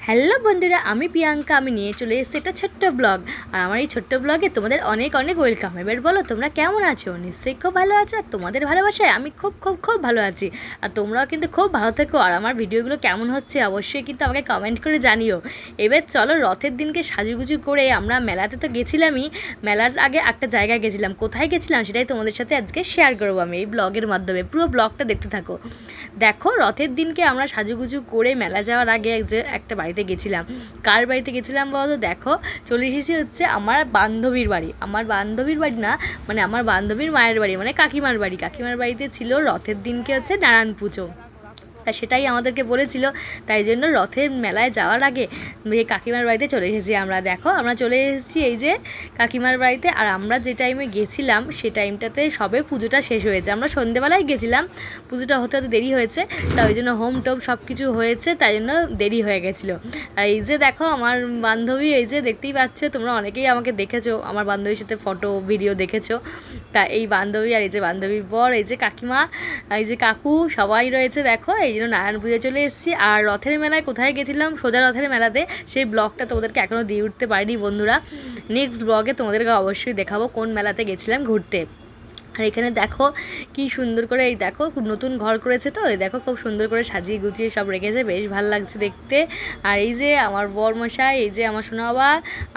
Hello বন্ধুরা, আমি প্রিয়াঙ্কা। আমি নিয়ে চলে এসেছি একটা ছোট্ট ব্লগ। আর আমার এই ছোট্ট ব্লগে তোমাদের অনেক অনেক ওয়েলকাম। এবার বলো তোমরা কেমন আছো? নিশ্চয়ই খুব ভালো আছো। আর তোমাদের ভালোবাসায় আমি খুব খুব খুব ভালো আছি। আর তোমরাও কিন্তু খুব ভালো থেকো। আর আমার ভিডিওগুলো কেমন হচ্ছে অবশ্যই কিন্তু আমাকে কমেন্ট করে জানিও। এবার চলো, রথের দিনকে সাজুগুজু করে আমরা মেলাতে তো গেছিলামই। মেলার আগে একটা জায়গায় গেছিলাম। কোথায় গেছিলাম সেটাই তোমাদের সাথে আজকে শেয়ার করবো আমি এই ব্লগের মাধ্যমে। পুরো ব্লগটা দেখতে থাকো। দেখো, রথের দিনকে আমরা সাজুগুজু করে মেলা যাওয়ার আগে একটা বাড়িতে গেছিলাম। কার বাড়িতে গেছিলাম বলো? দেখো, চলে এসেছি হচ্ছে আমার বান্ধবীর বাড়ি। আমার বান্ধবীর বাড়ি না, মানে আমার বান্ধবীর মায়ের বাড়ি, মানে কাকিমার বাড়ি। কাকিমার বাড়িতে ছিল রথের দিনকে হচ্ছে নারায়ণ পুজো। তা সেটাই আমাদেরকে বলেছিল, তাই জন্য রথের মেলায় যাওয়ার আগে কাকিমার বাড়িতে চলে এসেছি আমরা। দেখো, আমরা চলে এসেছি এই যে কাকিমার বাড়িতে। আর আমরা যে টাইমে গেছিলাম সে টাইমটাতে সবে পুজোটা শেষ হয়েছে। আমরা সন্ধেবেলায় গেছিলাম, পুজোটা হতে হতে দেরি হয়েছে, তাই ওই জন্য হোম টোম সব কিছু হয়েছে, তাই জন্য দেরি হয়ে গেছিলো। আর এই যে দেখো আমার বান্ধবী, এই যে দেখতেই পাচ্ছ তোমরা, অনেকেই আমাকে দেখেছো, আমার বান্ধবীর সাথে ফটো ভিডিও দেখেছো। তা এই বান্ধবী, আর এই যে বান্ধবীর বর, এই যে কাকিমা, এই যে কাকু, সবাই রয়েছে। দেখো, এই জন্য নারায়ণ পুজো চলে এসেছি। আর রথের মেলায় কোথায় গেছিলাম, সোজা রথের মেলাতে, সেই ব্লগটা তোমাদেরকে এখনও দিয়ে উঠতে পারিনি বন্ধুরা। নেক্সট ব্লগে তোমাদেরকে অবশ্যই দেখাবো কোন মেলাতে গেছিলাম ঘুরতে। আর এখানে দেখো কি সুন্দর করে, এই দেখো নতুন ঘর করেছে, তো এই দেখো খুব সুন্দর করে সাজিয়ে গুছিয়ে সব রেখেছে, বেশ ভালো লাগছে দেখতে। আর এই যে আমার বরমশাই, এই যে আমার সোনা বাবা,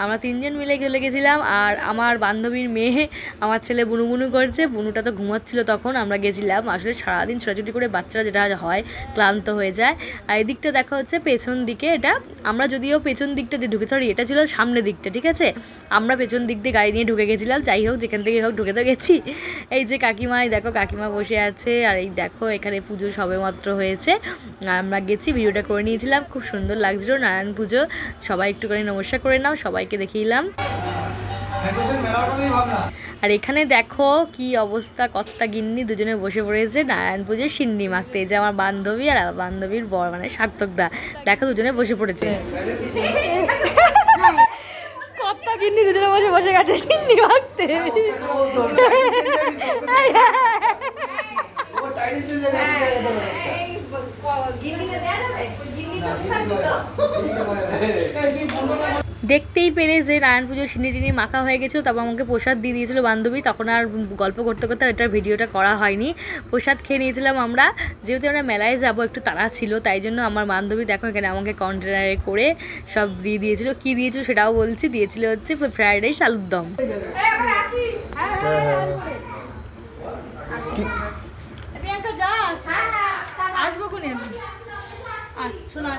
আমরা তিনজন মিলে চলে গেছিলাম। আর আমার বান্ধবীর মেয়ে, আমার ছেলে বুনু বুনু করছে, বুনুটা তো ঘুমাচ্ছিল তখন আমরা গেছিলাম। আসলে সারাদিন ছোটাছুটি করে বাচ্চারা যেটা হয় ক্লান্ত হয়ে যায়। আর এদিকটা দেখা হচ্ছে পেছন দিকে, এটা আমরা যদিও পেছন দিকটা দিয়ে ঢুকে, সরি এটা ছিল সামনের দিকটা, ঠিক আছে, আমরা পেছন দিক দিয়ে গাড়ি নিয়ে ঢুকে গেছিলাম। যাই হোক, যেখান থেকে হোক ঢুকে তো গেছি। এই যে কাকিমা, দেখো কাকিমা বসে আছে। আর এই দেখো এখানে পুজো সবেমাত্র হয়েছে, আর আমরা গেছি, ভিডিওটা করে নিয়েছিলাম, খুব সুন্দর লাগছিল নারায়ণ পুজো। সবাই একটুখানি নমস্কার করে নাও, সবাইকে দেখিলাম। আর এখানে দেখো কি অবস্থা, কর্তা গিন্নি দুজনে বসে পড়েছে নারায়ণ পুজোর সিন্নি মাখতে। এই যে আমার বান্ধবী আর বান্ধবীর বর, মানে সার্থকদা, দেখো দুজনে বসে পড়েছে। কর্তা গিন্নি দুজনে বসে বসে গেছে সিন্নি মাখতে। দেখতেই পেরে যে নারায়ণ পুজোর সিন্নি টিনি মাখা হয়ে গেছিলো, তারপর আমাকে প্রসাদ দিয়ে দিয়েছিলো বান্ধবী। তখন আর গল্প করতে করতে আর এটার ভিডিওটা করা হয়নি। প্রসাদ খেয়ে নিয়েছিলাম আমরা, যেহেতু আমরা মেলায় যাব একটু তাড়া ছিল, তাই জন্য আমার বান্ধবী দেখো এখানে আমাকে কন্টেনারে করে সব দিয়ে দিয়েছিলো। কী দিয়েছিলো সেটাও বলছি, দিয়েছিল হচ্ছে ফ্রাইড রাইস, আলুর দম। আসবো কোনে শোনা।